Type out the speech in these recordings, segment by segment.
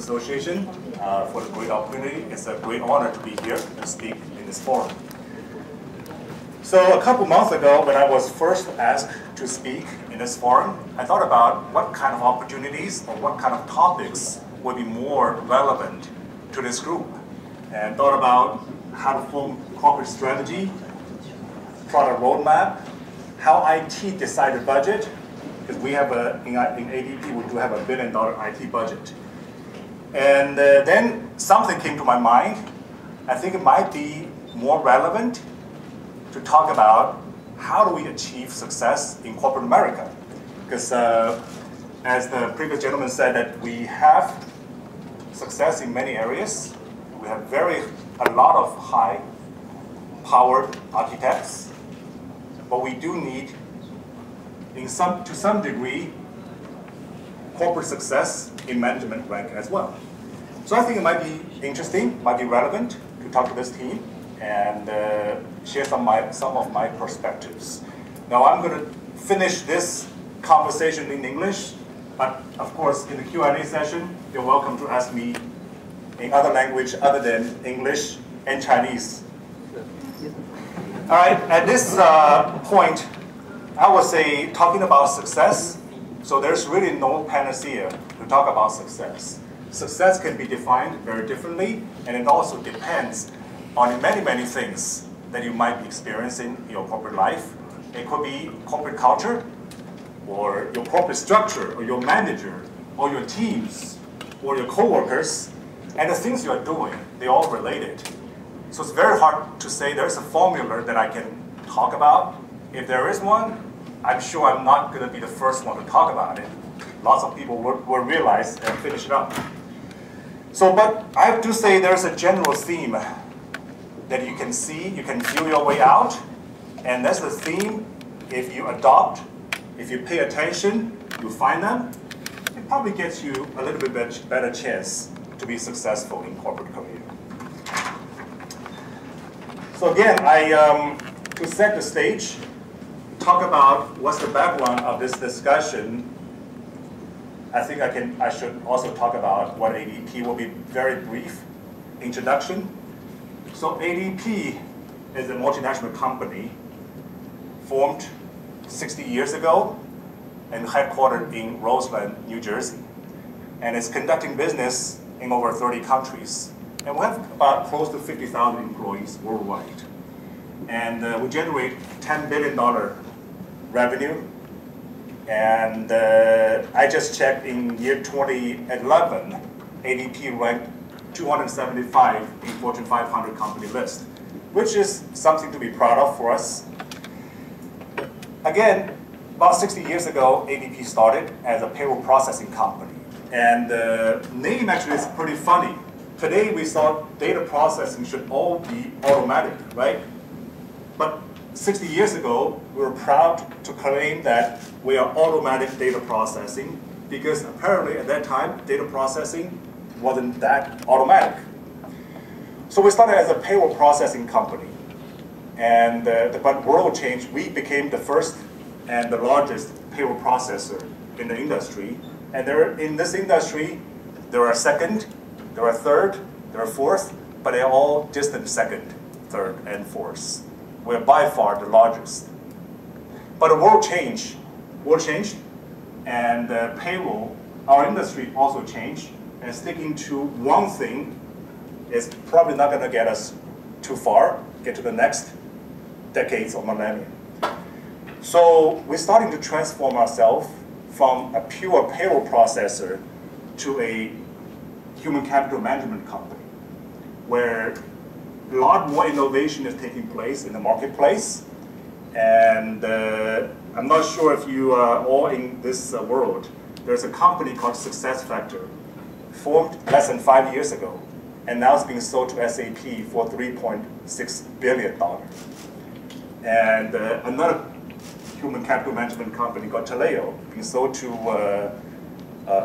Association for the great opportunity. It's a great honor to be here and speak in this forum. So a couple months ago, when I was first asked to speak in this forum, I thought about what kind of opportunities or what kind of topics would be more relevant to this group, and thought about how to form corporate strategy, product roadmap, how IT decide the budget, because we have in ADP, we do have $1 billion IT budget. And then something came to my mind. I think it might be more relevant to talk about how do we achieve success in corporate America. Because as the previous gentleman said, that we have success in many areas. We have a lot of high-powered architects, but we do need, to some degree, corporate success in management rank as well. So I think it might be interesting, might be relevant to talk to this team and share some of my perspectives. Now I'm going to finish this conversation in English, but of course in the Q&A session, you're welcome to ask me in other language other than English and Chinese. All right, at this point, I would say talking about success, so there's really no panacea to talk about success. Success can be defined very differently, and it also depends on many, many things that you might be experiencing in your corporate life. It could be corporate culture, or your corporate structure, or your manager, or your teams, or your coworkers, and the things you are doing, they're all related. So it's very hard to say there's a formula that I can talk about. If there is one, I'm sure I'm not going to be the first one to talk about it. Lots of people will realize and finish it up. So, but I have to say there's a general theme that you can see, you can feel your way out, and that's the theme. If you adopt, if you pay attention, you find them, it probably gets you a little bit better chance to be successful in corporate career. So again, to set the stage, talk about what's the background of this discussion. I think I should also talk about what ADP will be very brief introduction. So ADP is a multinational company formed 60 years ago and headquartered in Roseland, New Jersey. And it's conducting business in over 30 countries. And we have about close to 50,000 employees worldwide. And we generate $10 billion revenue. And I just checked in year 2011, ADP ranked 275 in Fortune 500 company list, which is something to be proud of for us. Again, about 60 years ago, ADP started as a payroll processing company. And the name actually is pretty funny. Today we thought data processing should all be automatic, right? But 60 years ago, we were proud to claim that we are automatic data processing, because apparently at that time, data processing wasn't that automatic. So we started as a payroll processing company. And but world changed. We became the first and the largest payroll processor in the industry. And in this industry, there are second, there are third, there are fourth, but they're all distant second, third, and fourth. We're by far the largest. But the world changed, and payroll, our industry also changed, and sticking to one thing is probably not going to get us too far, get to the next decades or millennium. So we're starting to transform ourselves from a pure payroll processor to a human capital management company, where a lot more innovation is taking place in the marketplace. And I'm not sure if you are all in this world. There's a company called SuccessFactors, formed less than 5 years ago, and now it's being sold to SAP for $3.6 billion. And another human capital management company called Taleo, being sold to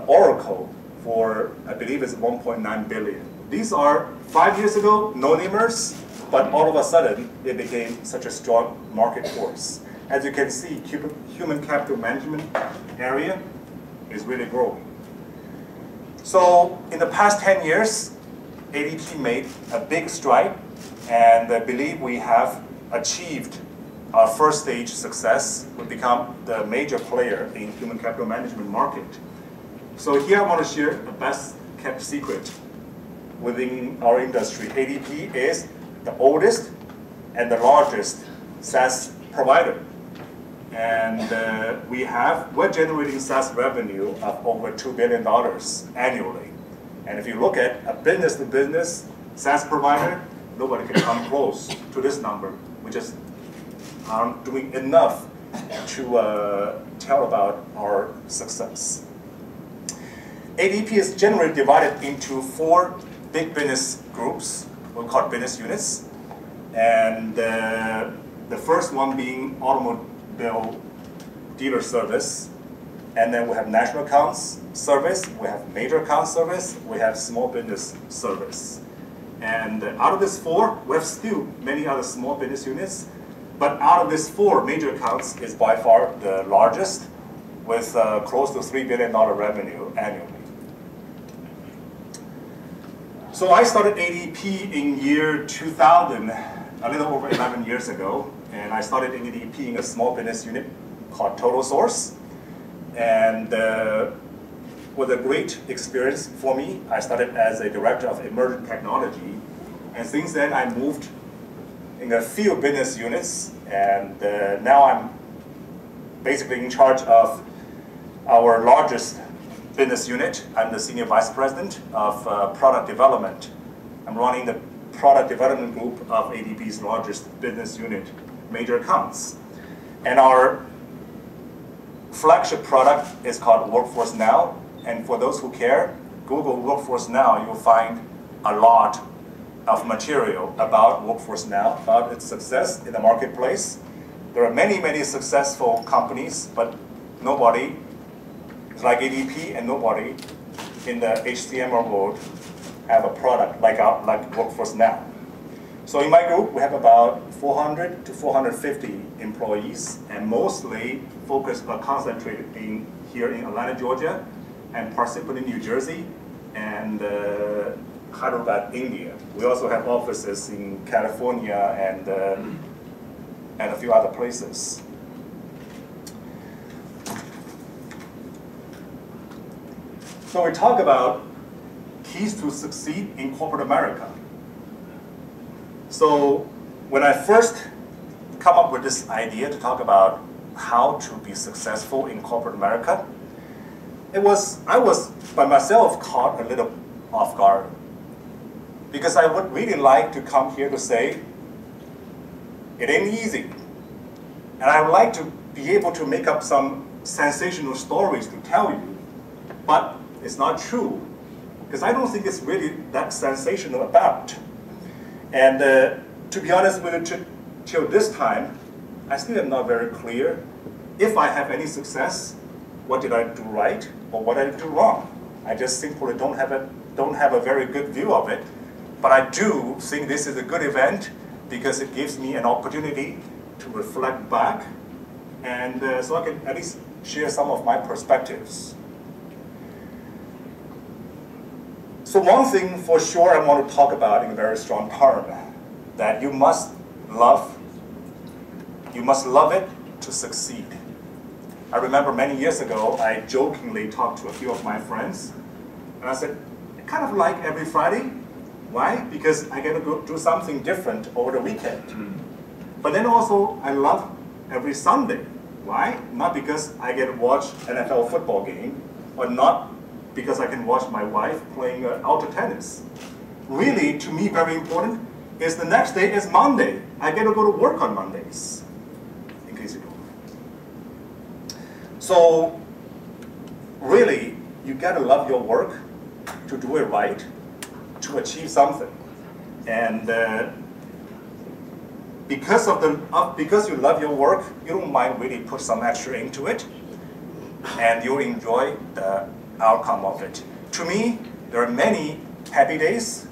Oracle for, I believe it's $1.9 billion. These are 5 years ago, no-namers, but all of a sudden, it became such a strong market force. As you can see, human capital management area is really growing. So in the past 10 years, ADP made a big stride, and I believe we have achieved our first stage success. We become the major player in human capital management market. So here I want to share the best kept secret within our industry. ADP is the oldest and the largest SaaS provider. And we're generating SaaS revenue of over $2 billion annually. And if you look at a business-to-business SaaS provider, nobody can come close to this number. We just aren't doing enough to tell about our success. ADP is generally divided into 4 big business groups, we call business units. And the first one being automobile dealer service. And then we have national accounts service, we have major account service, we have small business service. And out of these 4, we have still many other small business units. But out of these 4 major accounts is by far the largest, with close to $3 billion revenue annually. So I started ADP in year 2000, a little over 11 years ago, and I started ADP in a small business unit called Total Source. And with a great experience for me, I started as a director of emerging technology, and since then I moved in a few business units, and now I'm basically in charge of our largest business unit. I'm the senior vice president of product development. I'm running the product development group of ADP's largest business unit, major accounts. And our flagship product is called Workforce Now. And for those who care, Google Workforce Now, you'll find a lot of material about Workforce Now, about its success in the marketplace. There are many, many successful companies, but nobody is like ADP, and nobody in the HCM world have a product like Workforce Now. So in my group, we have about 400 to 450 employees, and mostly focused or concentrated here in Atlanta, Georgia, and Parsippany, New Jersey, and Hyderabad, India. We also have offices in California and a few other places. So we talk about keys to succeed in corporate America. So when I first come up with this idea to talk about how to be successful in corporate America, I was by myself caught a little off guard, because I would really like to come here to say, it ain't easy. And I would like to be able to make up some sensational stories to tell you, but it's not true, because I don't think it's really that sensational about. And to be honest with you, till this time, I still am not very clear if I have any success, what did I do right, or what did I do wrong. I just simply don't have a very good view of it. But I do think this is a good event, because it gives me an opportunity to reflect back, and so I can at least share some of my perspectives. So one thing for sure I want to talk about in a very strong term, that you must love it to succeed. I remember many years ago, I jokingly talked to a few of my friends, and I said, I kind of like every Friday. Why? Because I get to go do something different over the weekend. But then also, I love every Sunday. Why? Not because I get to watch an NFL football game, or not because I can watch my wife playing outdoor tennis. Really, to me, very important is the next day is Monday. I get to go to work on Mondays, in case you don't know. So, really, you gotta love your work to do it right, to achieve something. And because you love your work, you don't mind really put some extra into it, and you enjoy the outcome of it. To me, there are many happy days,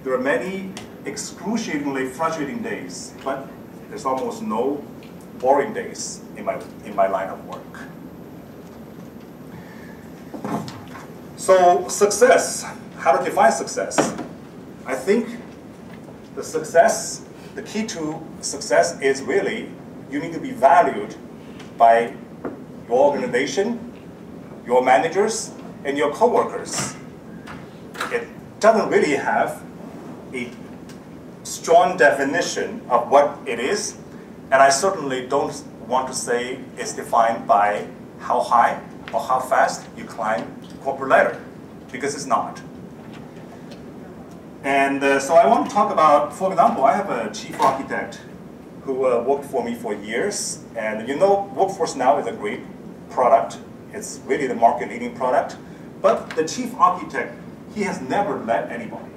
there are many excruciatingly frustrating days, but there's almost no boring days in my line of work. So So success, how to define success? I think the key to success is really you need to be valued by your organization, your managers, and your coworkers. It doesn't really have a strong definition of what it is, and I certainly don't want to say it's defined by how high or how fast you climb the corporate ladder, because it's not. And so I want to talk about, for example, I have a chief architect who worked for me for years, and you know, Workforce Now is a great product. It's really the market-leading product, but the chief architect, he has never led anybody.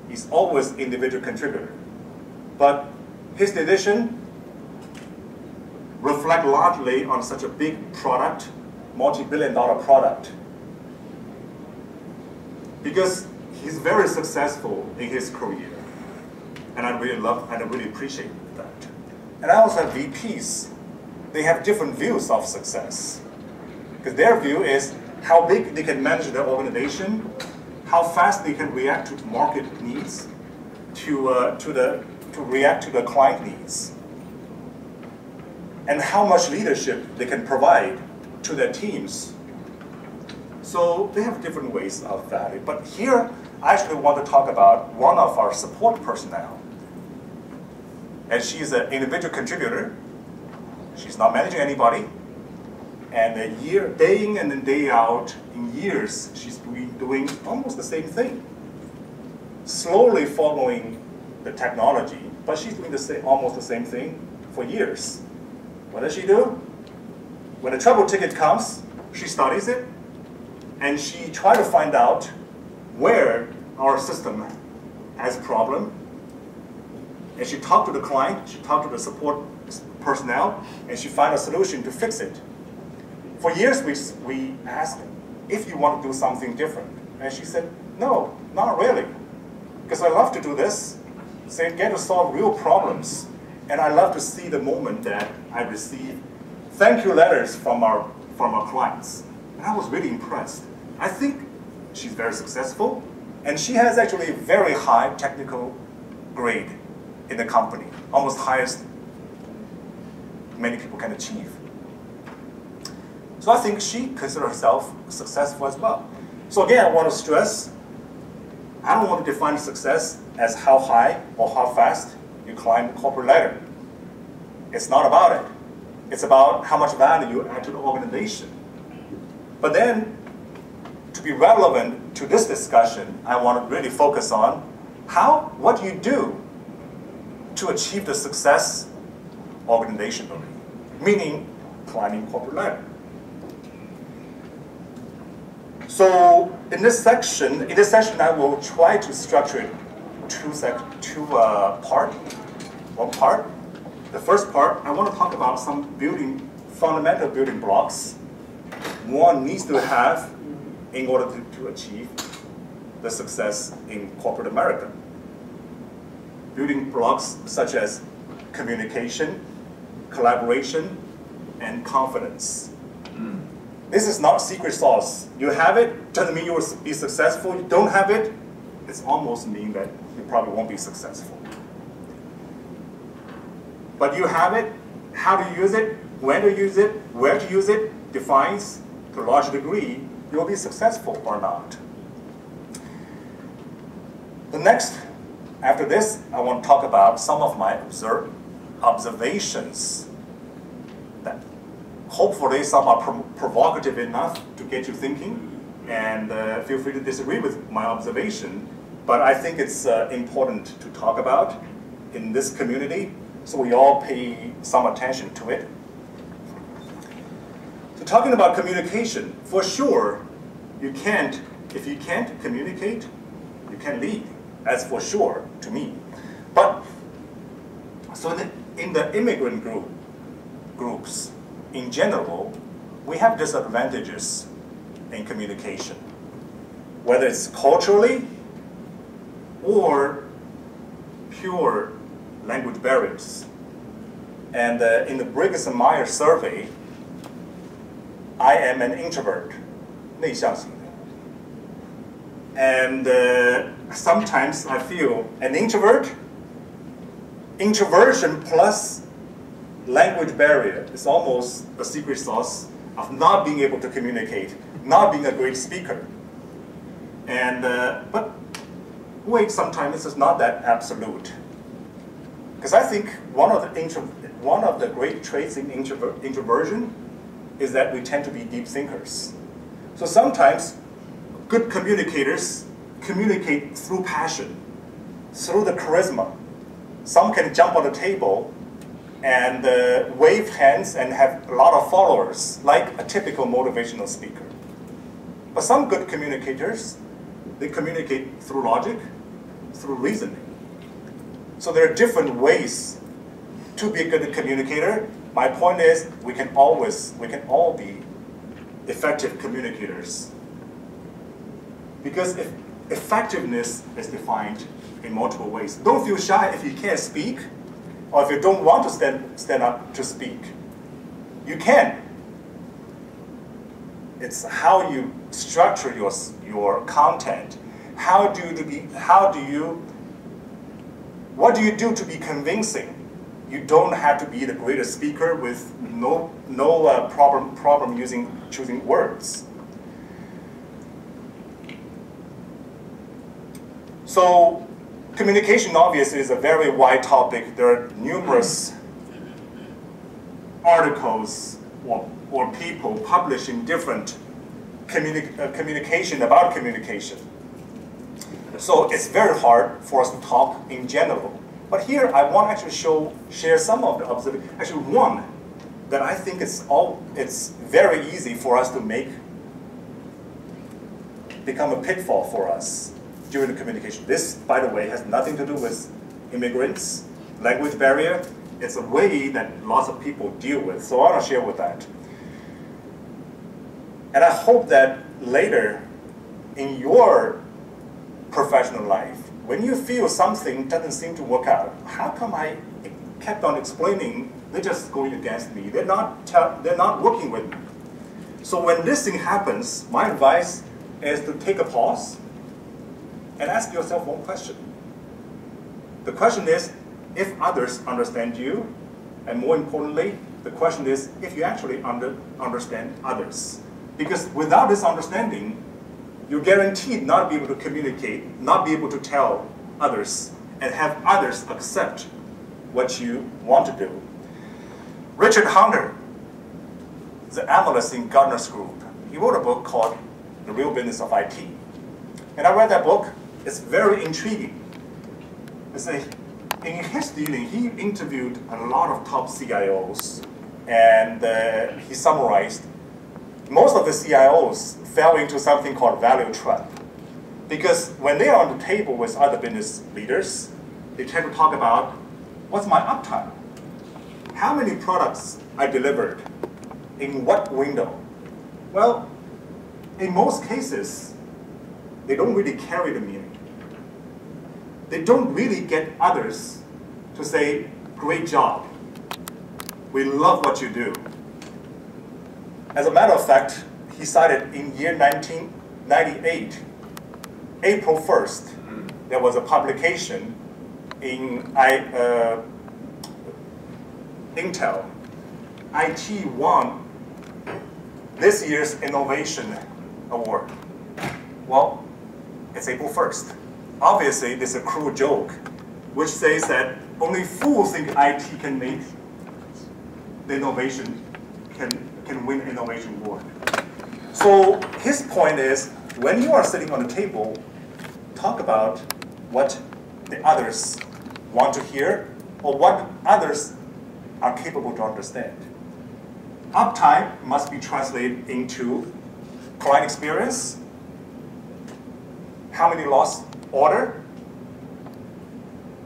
He's always individual contributor. But his decision reflect largely on such a big product, multi-billion-dollar product, because he's very successful in his career, and I really love and I really appreciate that. And I also have VPs. They have different views of success, because their view is how big they can manage their organization, how fast they can react to market needs, to react to the client needs, and how much leadership they can provide to their teams. So they have different ways of value. But here, I actually want to talk about one of our support personnel. And she's an individual contributor. She's not managing anybody. And day in and day out, in years, she's been doing almost the same thing. Slowly following the technology, but she's doing almost the same thing for years. What does she do? When a trouble ticket comes, she studies it, and she tries to find out where our system has a problem. And she talked to the client, she talked to the support personnel, and she found a solution to fix it. For years, we asked if you want to do something different. And she said, no, not really. Because I love to do this, so I get to solve real problems. And I love to see the moment that I receive thank you letters from our clients. And I was really impressed. I think she's very successful, and she has actually a very high technical grade in the company, almost highest many people can achieve. So I think she considers herself successful as well. So again, I want to stress, I don't want to define success as how high or how fast you climb the corporate ladder. It's not about it. It's about how much value you add to the organization. But then, to be relevant to this discussion, I want to really focus on what do you do to achieve the success organizationally, meaning climbing corporate ladder. So in this session, I will try to structure it one part. The first part, I want to talk about some fundamental building blocks one needs to have in order to achieve the success in corporate America. Building blocks such as communication, collaboration, and confidence. This is not secret sauce. You have it, doesn't mean you will be successful. You don't have it, it's almost mean that you probably won't be successful. But you have it, how to use it, when to use it, where to use it, defines to a large degree you'll be successful or not. After this, I want to talk about some of my observations that hopefully some are provocative enough to get you thinking, and feel free to disagree with my observation, but I think it's important to talk about in this community, so we all pay some attention to it. So talking about communication, for sure, if you can't communicate, you can't lead. That's for sure to me. But, so in the immigrant groups, in general, we have disadvantages in communication, whether it's culturally or pure language barriers. And in the Briggs and Myers survey, I am an introvert, 内向型的. And sometimes I feel an introversion plus language barrier is almost a secret sauce of not being able to communicate, not being a great speaker. And but wait, sometimes it's not that absolute. Because I think one of the great traits in introversion is that we tend to be deep thinkers. So sometimes good communicators communicate through passion, through the charisma. Some can jump on the table and wave hands and have a lot of followers, like a typical motivational speaker. But some good communicators, they communicate through logic, through reasoning. So there are different ways to be a good communicator. My point is, we can all be effective communicators. Because if effectiveness is defined in multiple ways. Don't feel shy if you can't speak, or if you don't want to stand up to speak. You can. It's how you structure your content. What do you do to be convincing? You don't have to be the greatest speaker with no problem choosing words. So communication obviously is a very wide topic. There are numerous articles or people publishing different communication about communication. So it's very hard for us to talk in general. But here I want to actually share some of the observations. Actually, one that I think it's very easy for us to become a pitfall for us during the communication. This, by the way, has nothing to do with immigrants, language barrier. It's a way that lots of people deal with. So I want to share with that. And I hope that later in your professional life, when you feel something doesn't seem to work out, how come I kept on explaining, they're just going against me, they're not working with me. So when this thing happens, my advice is to take a pause and ask yourself one question. The question is, if others understand you, and more importantly, the question is, if you actually understand others. Because without this understanding, you're guaranteed not to be able to communicate, not be able to tell others, and have others accept what you want to do. Richard Hunter, the analyst in Gartner's group, he wrote a book called The Real Business of IT. And I read that book. It's very intriguing. In his dealing, he interviewed a lot of top CIOs, and he summarized most of the CIOs fell into something called value trap. Because when they are on the table with other business leaders, they tend to talk about, what's my uptime? How many products I delivered? In what window? Well, in most cases, they don't really carry the meaning. They don't really get others to say, great job. We love what you do. As a matter of fact, he cited in year 1998, April 1st, there was a publication in Intel. IT won this year's Innovation Award. Well, it's April 1st. Obviously, this is a cruel joke, which says that only fools think IT can make the innovation, can win innovation award. So his point is, when you are sitting on the table, talk about what the others want to hear or what others are capable to understand. Uptime must be translated into client experience, how many lost order,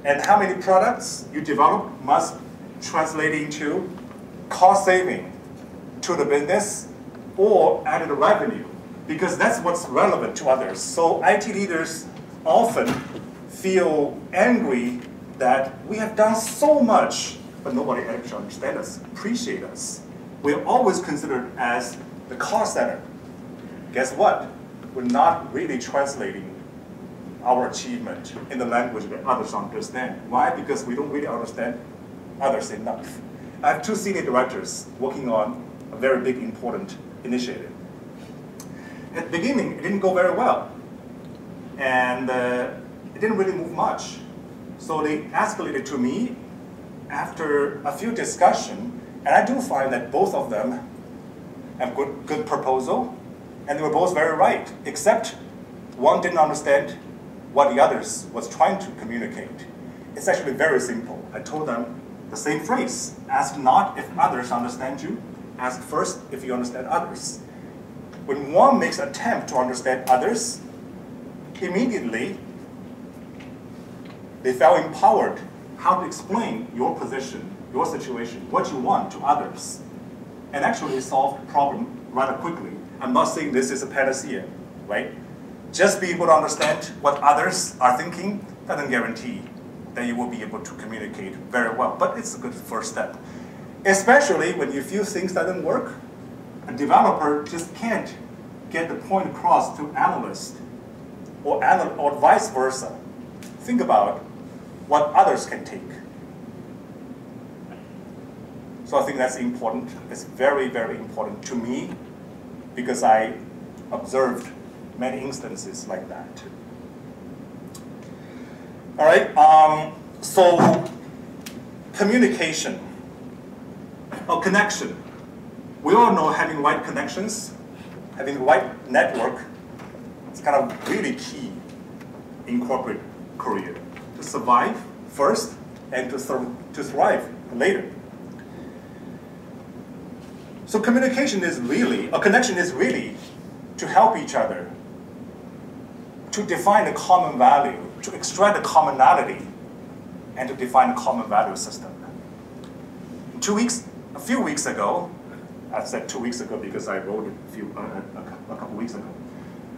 and how many products you develop must translate into cost saving to the business or added revenue, because that's what's relevant to others. So IT leaders often feel angry that we have done so much, but nobody actually understands us, appreciate us. We're always considered as the cost center. Guess what? We're not really translating our achievement in the language that others understand. Why? Because we don't really understand others enough. I have two senior directors working on a very big, important initiative. At the beginning, it didn't go very well. And it didn't really move much. So they escalated to me after a few discussions, and I do find that both of them have good proposal, and they were both very right, except one didn't understand what the others was trying to communicate. It's actually very simple. I told them the same phrase: ask not if others understand you, ask first if you understand others. When one makes an attempt to understand others, immediately they felt empowered how to explain your position, your situation, what you want to others, and actually solve the problem rather quickly. I'm not saying this is a panacea, right? Just be able to understand what others are thinking doesn't guarantee that you will be able to communicate very well, but it's a good first step. Especially when you feel things doesn't work, a developer just can't get the point across to analyst or vice versa. Think about what others can take. So I think that's important. It's very, very important to me because I observed many instances like that. All right, so communication, or connection. We all know having right connections, having the right network, it's kind of really key in corporate career. To survive first and to thrive later. So communication is really, a connection is really to help each other, to define a common value, to extract a commonality, and to define a common value system. A few weeks ago, I said 2 weeks ago because I wrote it a couple weeks ago.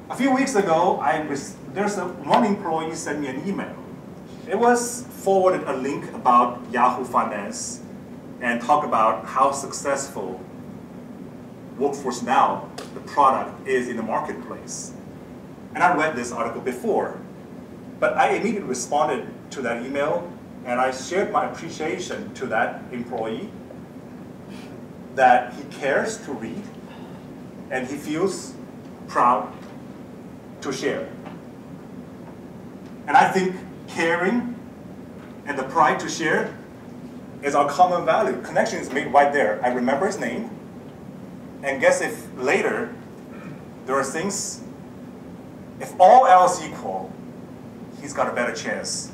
A few weeks ago, one employee sent me an email. It was forwarded a link about Yahoo Finance and talk about how successful Workforce Now, the product, is in the marketplace. And I read this article before, but I immediately responded to that email and I shared my appreciation to that employee that he cares to read and he feels proud to share. And I think caring and the pride to share is our common value. Connection is made right there. I remember his name, and guess if later there are things, if all else equal, he's got a better chance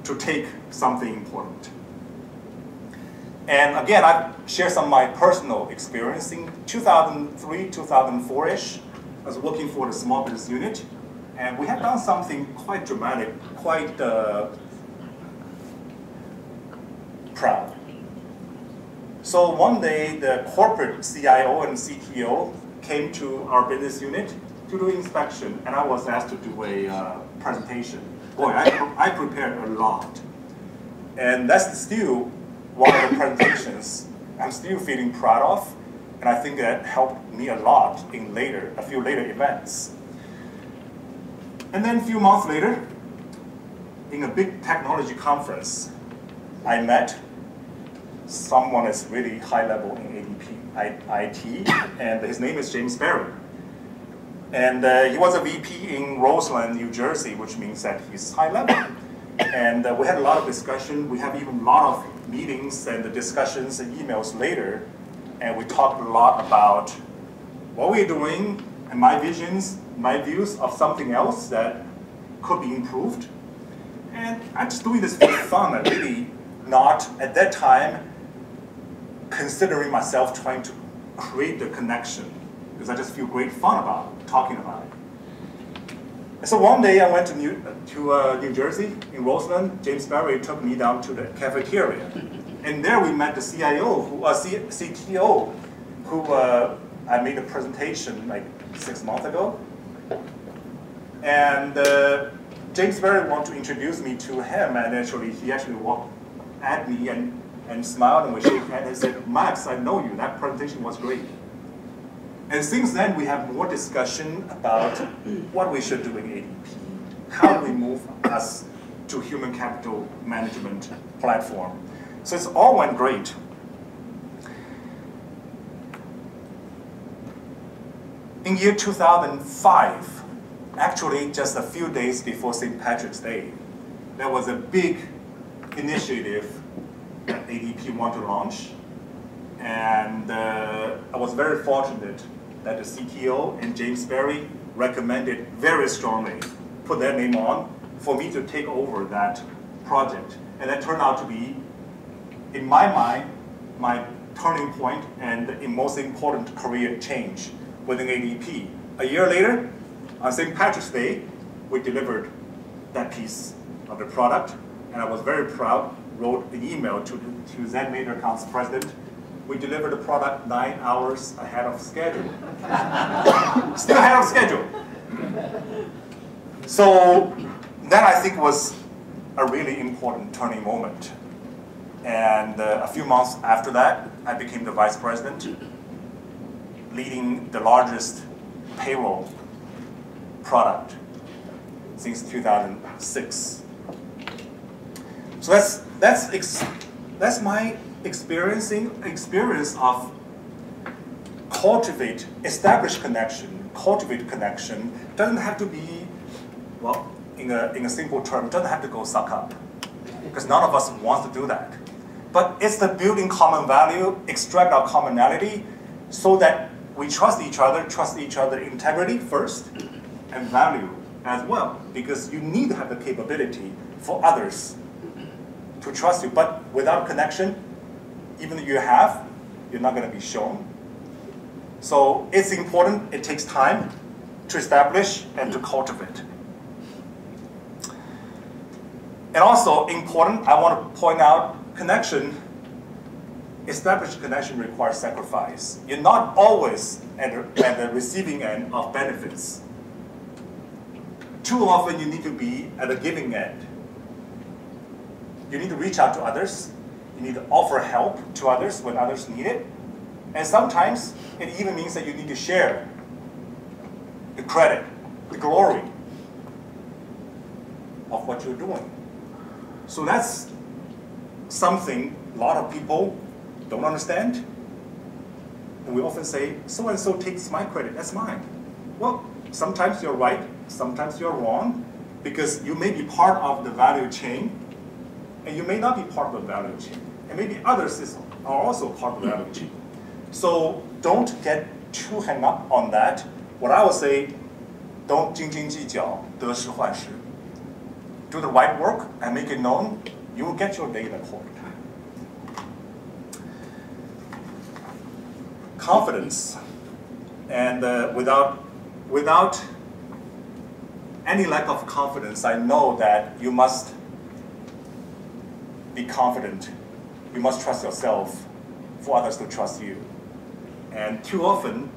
to take something important. And again, I've shared some of my personal experience. In 2003, 2004-ish, I was working for the small business unit, and we had done something quite dramatic, quite proud. So one day, the corporate CIO and CTO came to our business unit to do inspection, and I was asked to do a presentation. Boy, I prepared a lot. And that's still one of the presentations I'm still feeling proud of, and I think that helped me a lot in a few later events. And then a few months later, in a big technology conference, I met someone that's really high level in IT, and his name is James Barry. And he was a VP in Roseland, New Jersey, which means that he's high level. And we had a lot of discussion. We have even a lot of meetings and discussions and emails later. And we talked a lot about what we're doing and my visions, my views of something else that could be improved. And I'm just doing this for fun. I'm really not, at that time, considering myself trying to create the connection, because I just feel great fun about talking about it. And so one day I went to New Jersey, in Roseland. James Barry took me down to the cafeteria. And there we met the CTO, who I made a presentation like 6 months ago. And James Barry wanted to introduce me to him, and he actually walked at me and smiled, and we shook hands and said, "Max, I know you, that presentation was great." And since then, we have more discussion about what we should do in ADP. How do we move us to human capital management platform? So it's all went great. In year 2005, actually just a few days before St. Patrick's Day, there was a big initiative that ADP wanted to launch. And I was very fortunate that the CTO and James Berry recommended very strongly, put their name on, for me to take over that project. And that turned out to be, in my mind, my turning point and the most important career change within ADP. A year later, on St. Patrick's Day, we delivered that piece of the product, and I was very proud, wrote an email to then Major Accounts President. We delivered the product 9 hours ahead of schedule. Still ahead of schedule. So that, I think, was a really important turning moment. And a few months after that, I became the vice president, leading the largest payroll product since 2006. So that's my experience of establish connection, cultivate connection. Doesn't have to be, well, in a simple term, doesn't have to go suck up, because none of us wants to do that. But it's the building common value, extract our commonality, so that we trust each other integrity first, and value as well, because you need to have the capability for others to trust you. But without connection, even if you're not going to be shown. So it's important, it takes time to establish and to cultivate. And also important, I want to point out, established connection requires sacrifice. You're not always at the receiving end of benefits. Too often you need to be at the giving end. You need to reach out to others. You need to offer help to others when others need it. And sometimes it even means that you need to share the credit, the glory of what you're doing. So that's something a lot of people don't understand. And we often say, so-and-so takes my credit, that's mine. Well, sometimes you're right, sometimes you're wrong, because you may be part of the value chain, and you may not be part of the value chain. And maybe others are also part of the value chain. So don't get too hung up on that. What I would say, don't 斤斤计较，得失患失. Do the right work and make it known, you will get your day in the court. Confidence. And without any lack of confidence, I know that you must be confident. You must trust yourself for others to trust you. And too often,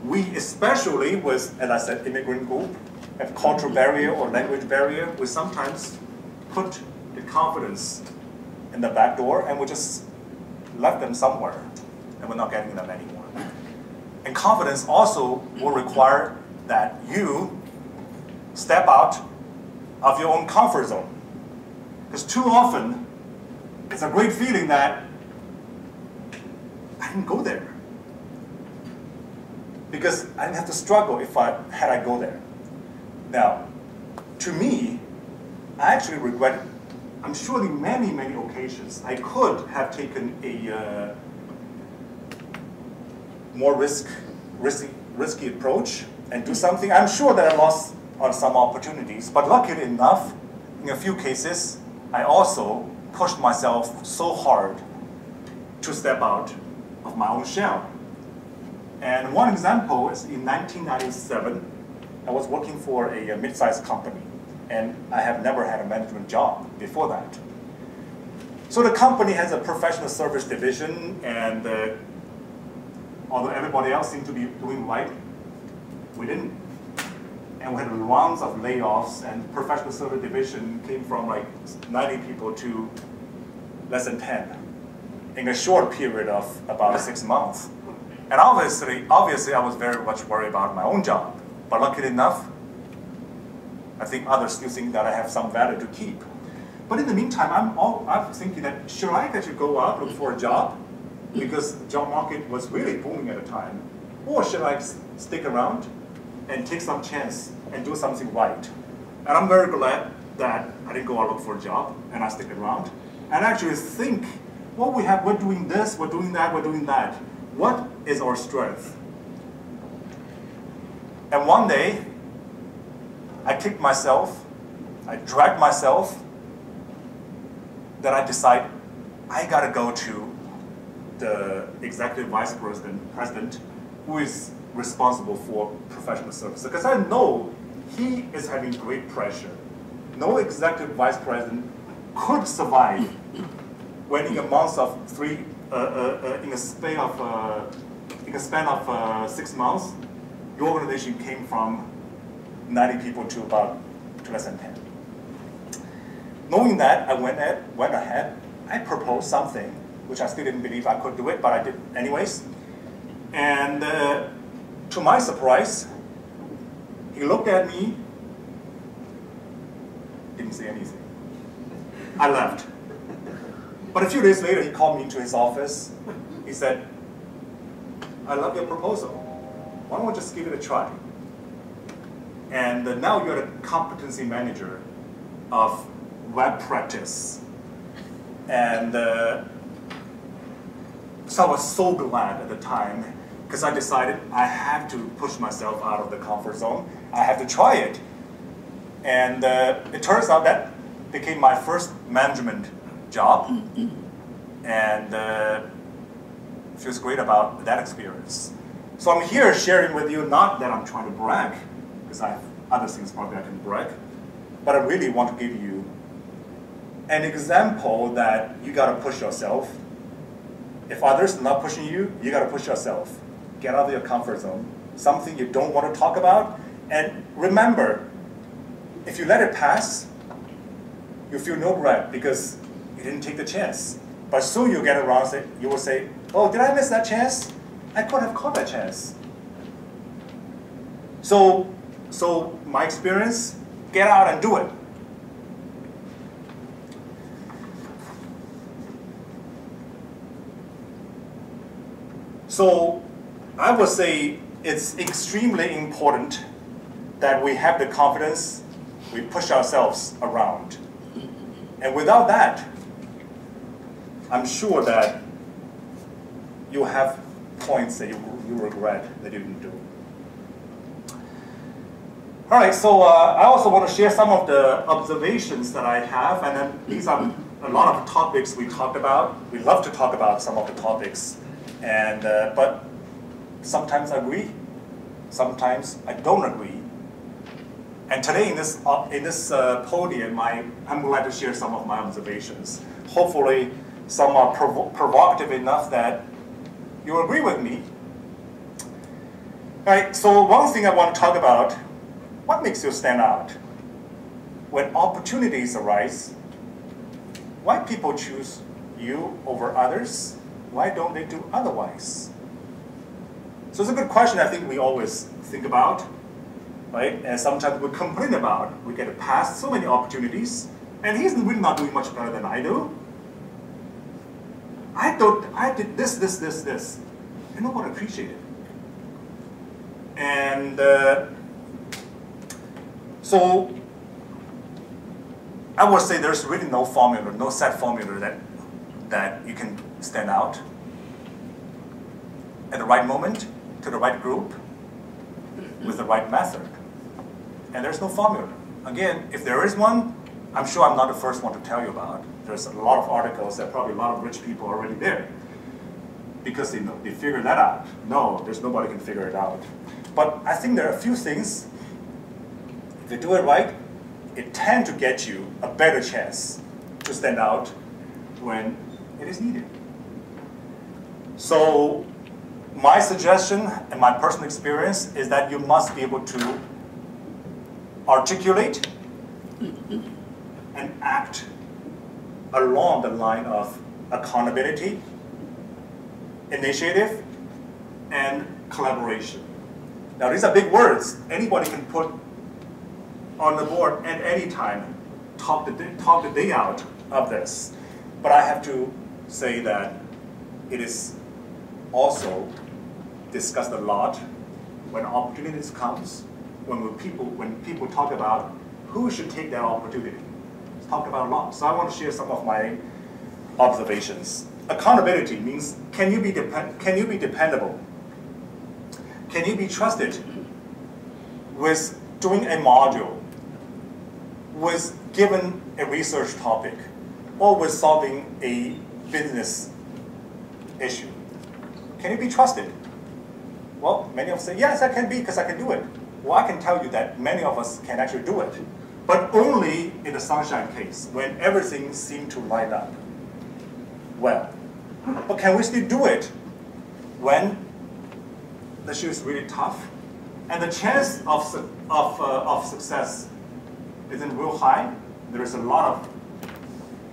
we, especially with, as I said, immigrant group, have cultural barrier or language barrier, we sometimes put the confidence in the back door and we just left them somewhere and we're not getting them anymore. And confidence also will require that you step out of your own comfort zone. Because too often, it's a great feeling that I didn't go there. Because I didn't have to struggle had I go there. Now, to me, I actually regret, I'm surely many, many occasions, I could have taken a more risky approach and do something. I'm sure that I lost on some opportunities, but luckily enough, in a few cases, I also pushed myself so hard to step out of my own shell. And one example is in 1997, I was working for a mid-sized company, and I have never had a management job before that. So the company has a professional service division, and although everybody else seemed to be doing right, we didn't. And we had rounds of layoffs, and professional service division came from like 90 people to less than 10 in a short period of about 6 months. And obviously, I was very much worried about my own job. But luckily enough, I think others still think that I have some value to keep. But in the meantime, I'm thinking that should I actually go out look for a job because the job market was really booming at the time, or should I stick around and take some chance and do something right? And I'm very glad that I didn't go out look for a job and I stick around and actually think, well, we're doing this, we're doing that, we're doing that. What is our strength? And one day, I kicked myself, I dragged myself, that I decide I gotta go to the executive vice president who is responsible for professional services. Because I know he is having great pressure. No executive vice president could survive when in a month of in a span of 6 months, your organization came from 90 people to less than 10. Knowing that, I went ahead, I proposed something, which I still didn't believe I could do it, but I did anyways. And to my surprise, he looked at me, didn't say anything. I left. But a few days later, he called me into his office. He said, I love your proposal. Why don't we just give it a try? And now you're the competency manager of web practice. And so I was so glad at the time because I decided I have to push myself out of the comfort zone. I have to try it. And it turns out that became my first management job. And feels great about that experience. So I'm here sharing with you, not that I'm trying to brag, because I have other things probably I can brag, but I really want to give you an example that you got to push yourself. If others are not pushing you, you got to push yourself. Get out of your comfort zone, something you don't want to talk about, and remember, if you let it pass, you feel no regret because you didn't take the chance. But soon you get around, you will say, oh, did I miss that chance? I could have caught that chance. So my experience, get out and do it. So I would say it's extremely important that we have the confidence, we push ourselves around. And without that, I'm sure that you have points that you regret that you didn't do. All right, so I also want to share some of the observations that I have, and then these are a lot of topics we talked about. We love to talk about some of the topics, and but sometimes I agree, sometimes I don't agree. And today in this podium, I'm glad to share some of my observations. Hopefully, some are provocative enough that you agree with me. All right, so one thing I want to talk about, what makes you stand out? When opportunities arise, why people choose you over others? Why don't they do otherwise? So it's a good question I think we always think about, right? And sometimes we complain about, we get past so many opportunities, and he's really not doing much better than I do. I did this. And no one appreciated it. And so I would say there's really no formula, no set formula that you can stand out at the right moment, to the right group, with the right method. And there's no formula. Again, if there is one, I'm sure I'm not the first one to tell you about. There's a lot of articles that probably a lot of rich people are already there because they figured that out. No, there's nobody can figure it out. But I think there are a few things, if you do it right, it tends to get you a better chance to stand out when it is needed. So my suggestion and my personal experience is that you must be able to articulate and act along the line of accountability, initiative, and collaboration. Now these are big words. Anybody can put on the board at any time, talk the day out of this. But I have to say that it is also discussed a lot when opportunities comes, when people talk about who should take that opportunity. It's talked about a lot. So I want to share some of my observations. Accountability means can you be dependable? Can you be trusted with doing a module, with given a research topic, or with solving a business issue? Can you be trusted? Well, many of us say, yes, I can be because I can do it. Well, I can tell you that many of us can actually do it, but only in the sunshine case, when everything seems to line up well. But can we still do it when the issue is really tough and the chance of success isn't real high? There is a lot of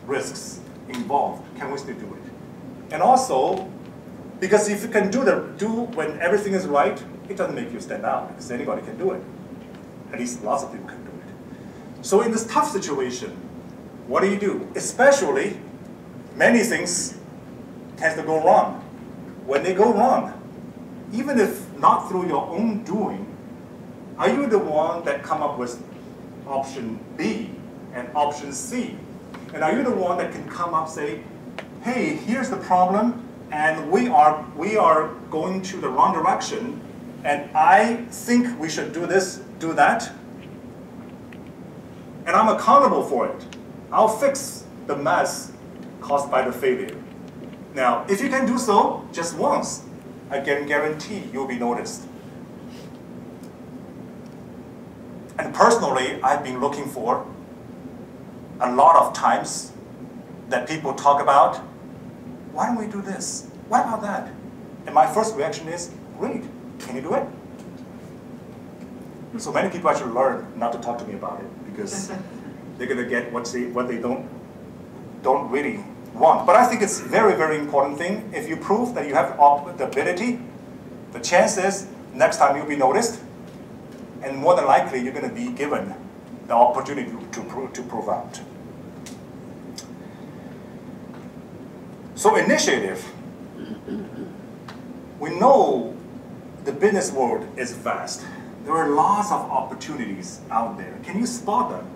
risks involved. Can we still do it? And also, because if you can do when everything is right, it doesn't make you stand out because anybody can do it. At least lots of people can do it. So in this tough situation, what do? Especially, many things tend to go wrong. When they go wrong, even if not through your own doing, are you the one that come up with option B and option C? And are you the one that can come up and say, hey, here's the problem, and we are going to the wrong direction, and I think we should do this, do that, and I'm accountable for it. I'll fix the mess caused by the failure. Now, if you can do so just once, I can guarantee you'll be noticed. And personally, I've been looking for a lot of times that people talk about, why don't we do this? What about that? And my first reaction is, great, can you do it? So many people actually learn not to talk to me about it because they're going to get what they don't really want. But I think it's a very, very important thing. If you prove that you have the ability, the chances next time you'll be noticed, and more than likely you're going to be given the opportunity to prove out. So initiative. We know the business world is vast. There are lots of opportunities out there. Can you spot them?